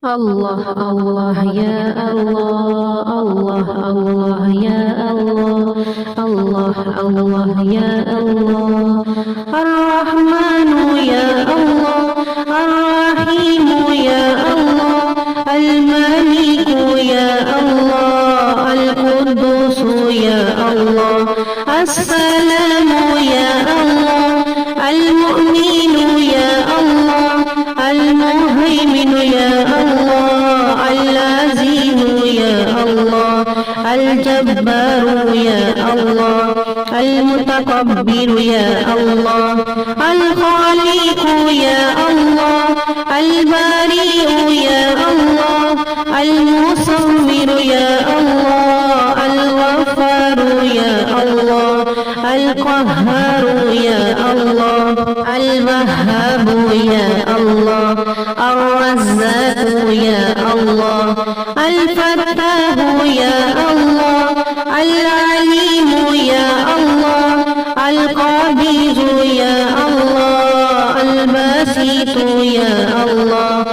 الله الله يا الله الله الله يا الله الله الله يا الله الرحمن يا الله الرحيم يا الله الملك يا الله القدوس يا الله السلام يا الله المؤمن يا الله المهيمن يا الله العزيز يا الله الجبار يا الله المتكبر يا الله الخالق يا الله البارئ يا الله المصور يا الله الغفار يا الله القهار يا الله الوهاب يا الله الرزاق يا الله الفتاح يا الله العليم يا الله القبيح يا الله الباسط يا الله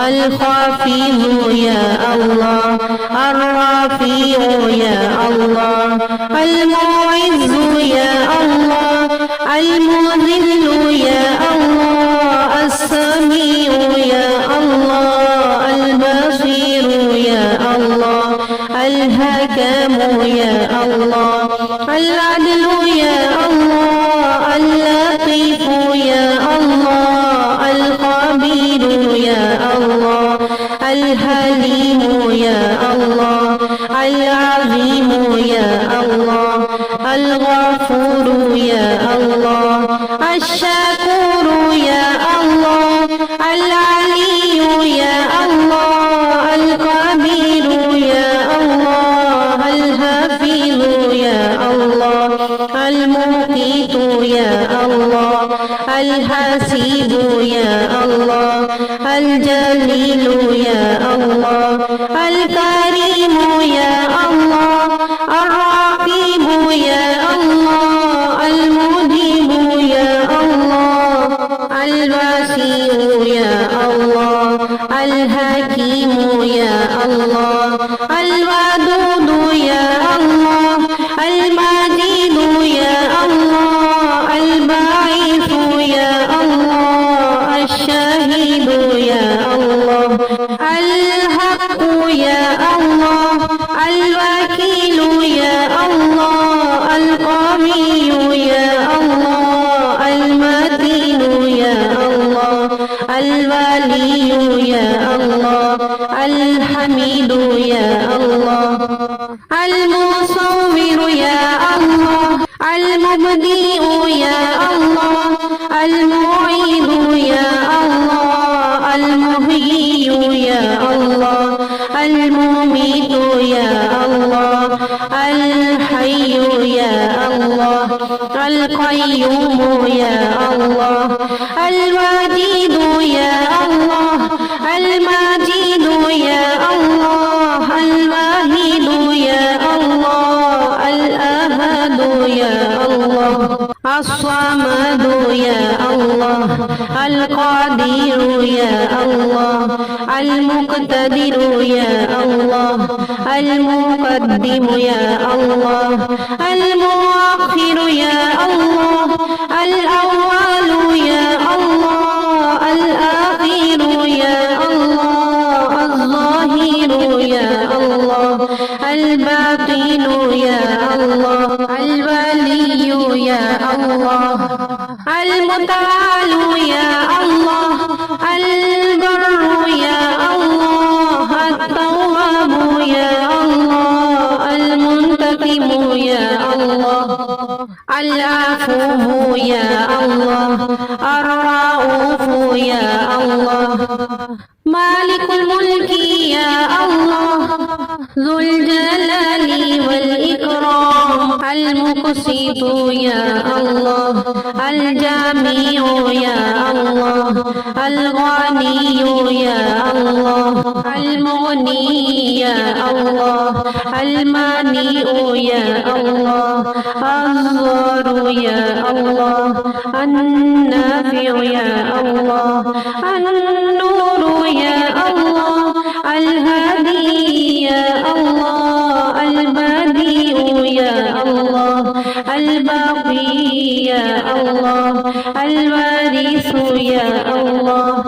الخافض يا الله الرافع يا الله المعز يا الله المذل يا الله السميع يا الله البصير يا الله الحكم يا الله العدل يا الله اللطيف يا الله الخبير يا الله الحليم يا الله العظيم يا الله الغفور يا الله الشكور يا الله العلي يا الله الكبير يا الله الحفيظ يا الله المقيت يا الله الحسيب يا الله الجليل يا الله الكريم يا الله الرقيب يا الله المجيب يا الله الواسع يا الله الحكيم يا الله الودود يا الله المجيد يا الله البعيث يا الله الشهيد يا الله الحق يا الله الوكيل يا الله القوي يا الله المتين يا الله الولي يا الله الحميد يا الله المصور يا الله المبدئ يا الله المعيد يا الله المحيي يا الله المميت يا الله الحي يا الله القيوم يا الله الواجد يا الله المجيد يا الله الواحد يا الله الأحد يا الله الصمد يا الله القادر يا الله المقتدر يا الله المقدم يا الله المؤخر يا الله الأول يا الله الآخر يا الله الظاهر يا الله الباطن يا الله الولي يا الله المتعال يا الله البر يا الله التواب يا الله المنتقم يا الله العفو يا الله الرؤوف يا الله مالك الملك يا الله ذو الجلال والإكرام المقسط يا الله الجامع يا الله الغني يا الله المغني يا الله المانع يا الله الضار يا الله النافع يا الله النور يا الله الله الباقي يا الله الوارث يا الله